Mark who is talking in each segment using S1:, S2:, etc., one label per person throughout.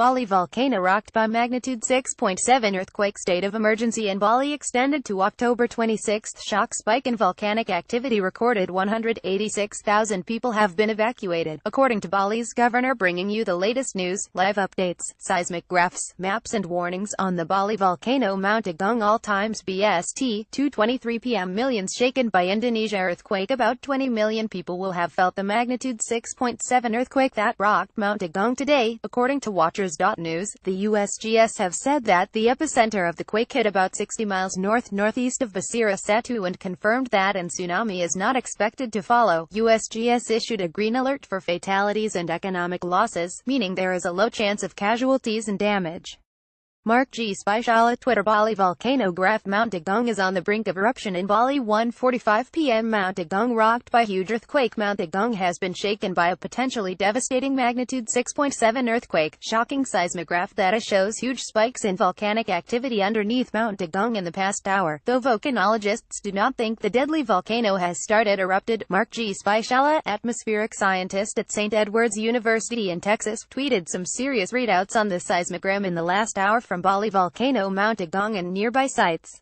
S1: Bali volcano rocked by magnitude 6.7 earthquake. State of emergency in Bali extended to October 26. Shock spike in volcanic activity recorded. 186,000 people have been evacuated, according to Bali's governor, bringing you the latest news, live updates, seismic graphs, maps and warnings on the Bali volcano Mount Agung. All times BST, 2:23 p.m. Millions shaken by Indonesia earthquake. About 20 million people will have felt the magnitude 6.7 earthquake that rocked Mount Agung today, according to Watchers.news. The USGS have said that the epicenter of the quake hit about 60 miles north-northeast of Basira Satu and confirmed that an tsunami is not expected to follow. USGS issued a green alert for fatalities and economic losses, meaning there is a low chance of casualties and damage. Mark G. Spyshala, Twitter. Bali volcano graph. Mount Agung is on the brink of eruption in Bali. 1:45 p.m. Mount Agung rocked by huge earthquake. Mount Agung has been shaken by a potentially devastating magnitude 6.7 earthquake. Shocking seismograph data shows huge spikes in volcanic activity underneath Mount Agung in the past hour, though volcanologists do not think the deadly volcano has started erupted. Mark G. Spyshala, atmospheric scientist at St. Edward's University in Texas, tweeted some serious readouts on the seismogram in the last hour from Bali volcano Mount Agung and nearby sites.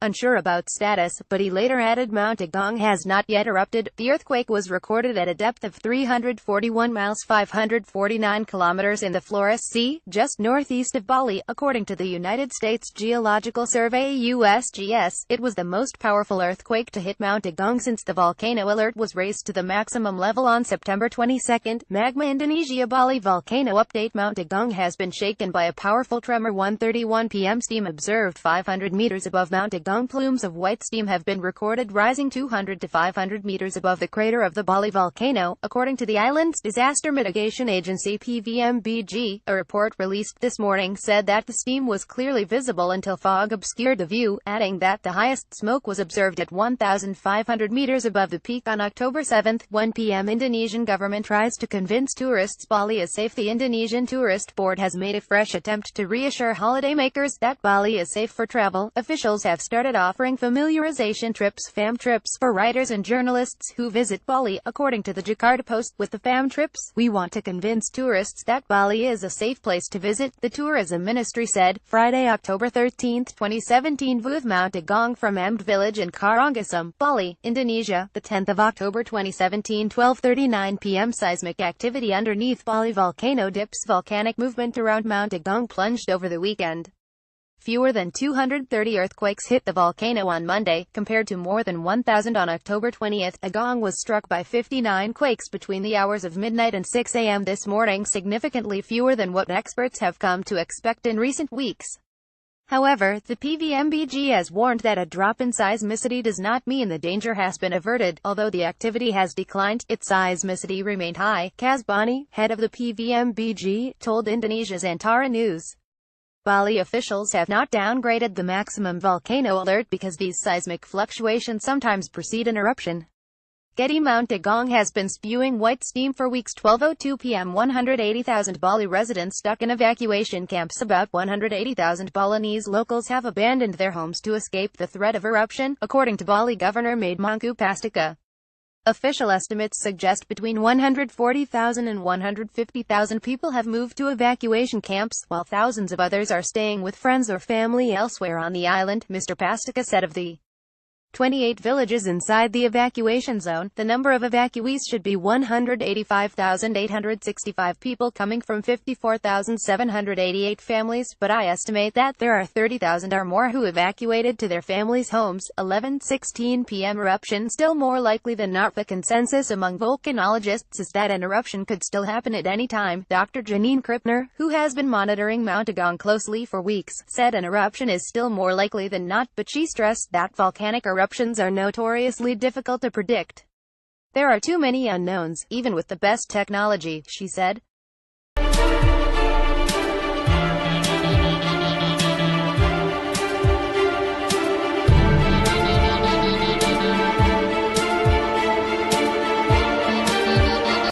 S1: Unsure about status, but he later added Mount Agung has not yet erupted. The earthquake was recorded at a depth of 341 miles 549 kilometers in the Flores Sea, just northeast of Bali, according to the United States Geological Survey (USGS). It was the most powerful earthquake to hit Mount Agung since the volcano alert was raised to the maximum level on September 22. Magma Indonesia. Bali volcano update. Mount Agung has been shaken by a powerful tremor. 1:31 p.m. Steam observed 500 meters above Mount Agung. Plumes of white steam have been recorded rising 200 to 500 meters above the crater of the Bali volcano, according to the island's disaster mitigation agency PVMBG. A report released this morning said that the steam was clearly visible until fog obscured the view, adding that the highest smoke was observed at 1,500 meters above the peak on October 7, 1 p.m. Indonesian government tries to convince tourists Bali is safe. The Indonesian Tourist Board has made a fresh attempt to reassure holidaymakers that Bali is safe for travel. Officials have started offering familiarization trips, fam trips, for writers and journalists who visit Bali, according to the Jakarta Post. With the fam trips, we want to convince tourists that Bali is a safe place to visit, the tourism ministry said, Friday, October 13, 2017. With Mount Agung from Amd village in Karangasem, Bali, Indonesia, the 10th of October 2017, 12:39 p.m. Seismic activity underneath Bali volcano dips. Volcanic movement around Mount Agung plunged over the weekend. Fewer than 230 earthquakes hit the volcano on Monday, compared to more than 1,000 on October 20. Agung was struck by 59 quakes between the hours of midnight and 6 a.m. this morning, significantly fewer than what experts have come to expect in recent weeks. However, the PVMBG has warned that a drop in seismicity does not mean the danger has been averted. Although the activity has declined, its seismicity remained high. Kasbani, head of the PVMBG, told Indonesia's Antara News. Bali officials have not downgraded the maximum volcano alert because these seismic fluctuations sometimes precede an eruption. Getty. Mount Agung has been spewing white steam for weeks. 12:02 p.m. 180,000 Bali residents stuck in evacuation camps. About 180,000 Balinese locals have abandoned their homes to escape the threat of eruption, according to Bali Governor Mangku Pastika. Official estimates suggest between 140,000 and 150,000 people have moved to evacuation camps, while thousands of others are staying with friends or family elsewhere on the island, Mr. Pastika said. Of the 28 villages inside the evacuation zone, the number of evacuees should be 185,865 people, coming from 54,788 families, but I estimate that there are 30,000 or more who evacuated to their families' homes. 11:16 p.m. Eruption still more likely than not. The consensus among volcanologists is that an eruption could still happen at any time. Dr. Janine Krippner, who has been monitoring Mount Agung closely for weeks, said an eruption is still more likely than not, but she stressed that volcanic eruptions are notoriously difficult to predict. There are too many unknowns, even with the best technology, she said.